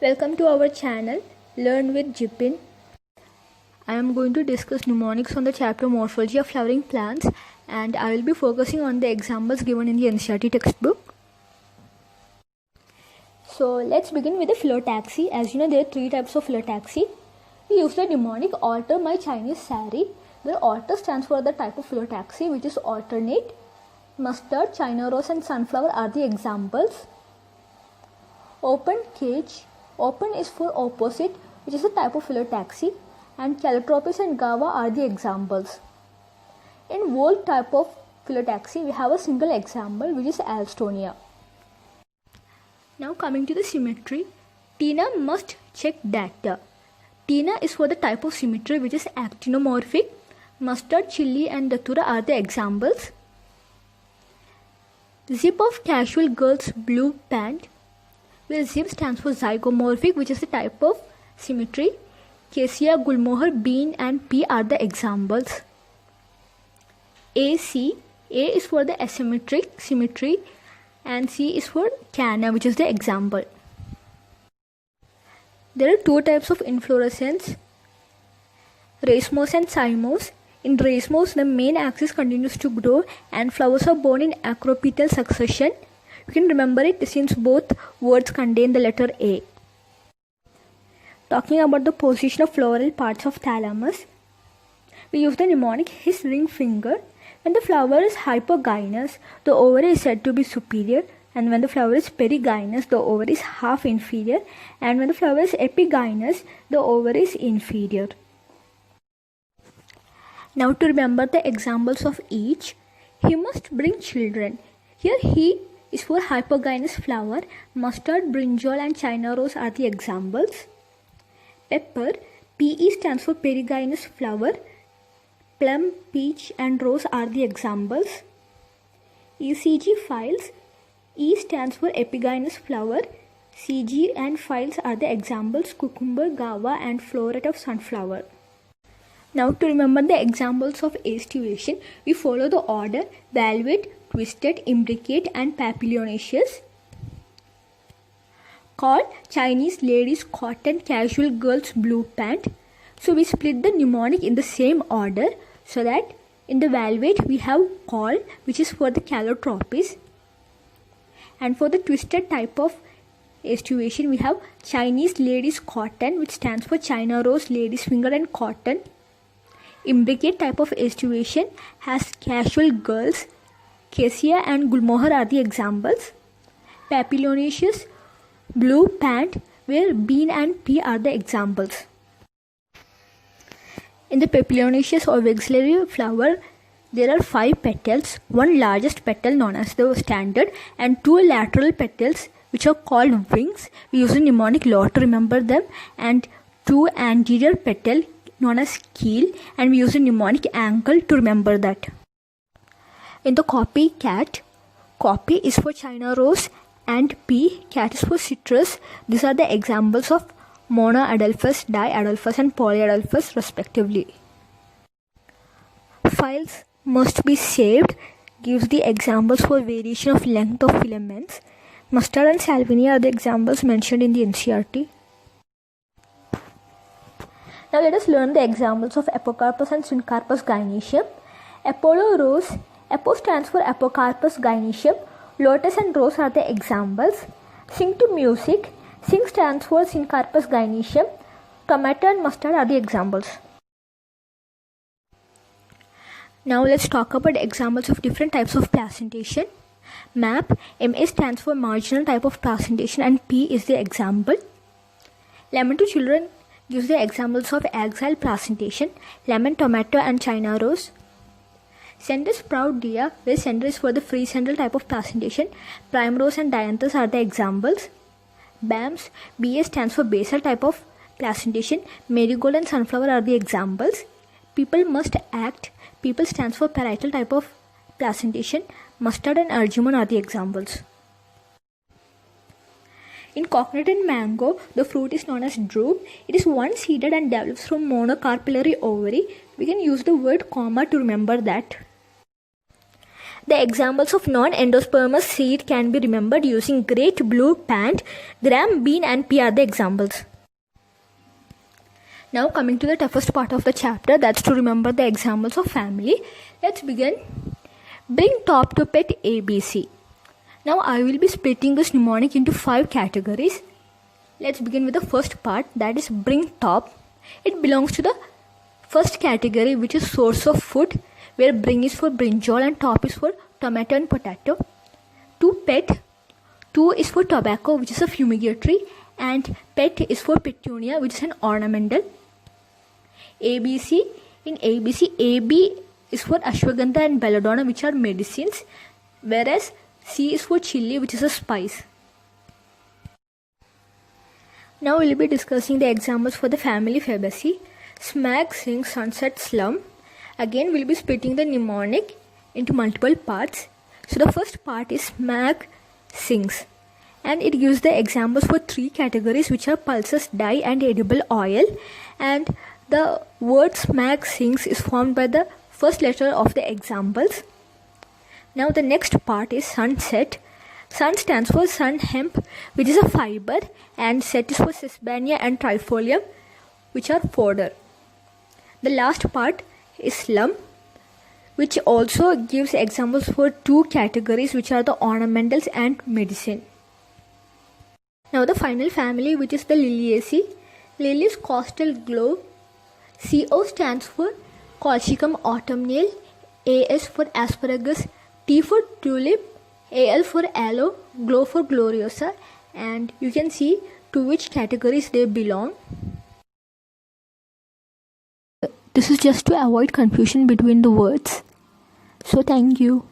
Welcome to our channel Learn with Jipin. I am going to discuss mnemonics on the chapter Morphology of Flowering Plants, and I will be focusing on the examples given in the NCERT textbook. So let's begin with the phyllotaxy. As you know, there are three types of phyllotaxy. We use the mnemonic alter my Chinese saree. The alter stands for the type of phyllotaxy which is alternate. Mustard, China rose and sunflower are the examples. Open cage. Open is for opposite, which is a type of phyllotaxy, and Calotropis and Guava are the examples. In whole type of phyllotaxy, we have a single example which is Alstonia. Now coming to the symmetry, Tina must check data. Tina is for the type of symmetry which is actinomorphic. Mustard, chili and datura are the examples. Zip of casual girl's blue pant. Where zip stands for zygomorphic, which is the type of symmetry. Cassia, Gulmohar, bean and pea are the examples. A is for the asymmetric symmetry and C is for canna, which is the example. There are two types of inflorescence, racemose and cymose. In racemose, the main axis continues to grow and flowers are born in acropetal succession. You can remember it since both words contain the letter A. Talking about the position of floral parts of thalamus, we use the mnemonic his ring finger. When the flower is hypogynous, the ovary is said to be superior, and when the flower is perigynous, the ovary is half inferior, and when the flower is epigynous, the ovary is inferior. Now to remember the examples of each, he must bring children. Here he is for hypogynous flower. Mustard, brinjal and China rose are the examples. Pepper, PE stands for perigynous flower. Plum, peach and rose are the examples. ECG files, E stands for epigynous flower. CG and files are the examples. Cucumber, guava and floret of sunflower. Now to remember the examples of aestivation, we follow the order valvate, twisted, imbricate and papilionaceous. Called Chinese ladies cotton, casual girls blue pant. So we split the mnemonic in the same order, so that in the valvate we have call, which is for the Calotropis, and for the twisted type of aestivation we have Chinese ladies cotton, which stands for China rose, lady's finger and cotton. Imbricate type of aestivation has casual girls, Cassia and Gulmohar are the examples. Papilionaceous, blue pant, where bean and pea are the examples. In the papilionaceous or vexillary flower, there are 5 petals, one largest petal known as the standard and 2 lateral petals which are called wings. We use a mnemonic law to remember them, and 2 anterior petal known as keel, and we use a mnemonic ankle to remember that. In the copycat, copy is for China rose and P, cat is for citrus. These are the examples of monoadelphus, diadelphus and polyadelphus respectively. Files must be saved gives the examples for variation of length of filaments. Mustard and salvinia are the examples mentioned in the NCERT. Now let us learn the examples of Apocarpus and Syncarpus gynoecium. Apollo rose, Apo stands for Apocarpus gynoecium. Lotus and rose are the examples. Sing to music, Sing stands for Syncarpus gynoecium. Tomato and mustard are the examples. Now let's talk about examples of different types of placentation. MAP, MA stands for marginal type of placentation and P is the example. Lemon to children gives the examples of axile placentation, lemon, tomato and China rose. Center sprout dia, where center is for the free central type of placentation. Primrose and dianthus are the examples. BAMS, BA stands for basal type of placentation. Marigold and sunflower are the examples. People must act, people stands for parietal type of placentation. Mustard and arjumon are the examples. In coconut and mango, the fruit is known as drupe. It is one-seeded and develops from monocarpellary ovary. We can use the word comma to remember that. The examples of non-endospermous seed can be remembered using great blue pant, gram, bean and pea are the examples. Now coming to the toughest part of the chapter, that's to remember the examples of family. Let's begin. Bring top to pet ABC. Now I will be splitting this mnemonic into 5 categories. Let's begin with the first part, that is bring top. It belongs to the first category, which is source of food, where bring is for brinjal and top is for tomato and potato. To pet, to is for tobacco, which is a fumigatory, and pet is for petunia, which is an ornamental. ABC, in ABC, AB is for ashwagandha and belladonna, which are medicines, whereas C is for chili, which is a spice. Now we will be discussing the examples for the family Fabaceae. Smag, sing, sunset, slum. Again we will be splitting the mnemonic into multiple parts. So the first part is smag sings, and it gives the examples for 3 categories, which are pulses, dye and edible oil. And the word smag sings is formed by the first letter of the examples. Now the next part is sunset. Sun stands for sun hemp, which is a fiber, and set is for sesbania and trifolium, which are fodder. The last part is slum, which also gives examples for 2 categories, which are the ornamentals and medicine. Now the final family, which is the Liliaceae. Lilies costal globe. CO stands for Colchicum autumnale, AS for asparagus, T for tulip, AL for aloe, GLO for gloriosa, and you can see to which categories they belong. This is just to avoid confusion between the words. So thank you.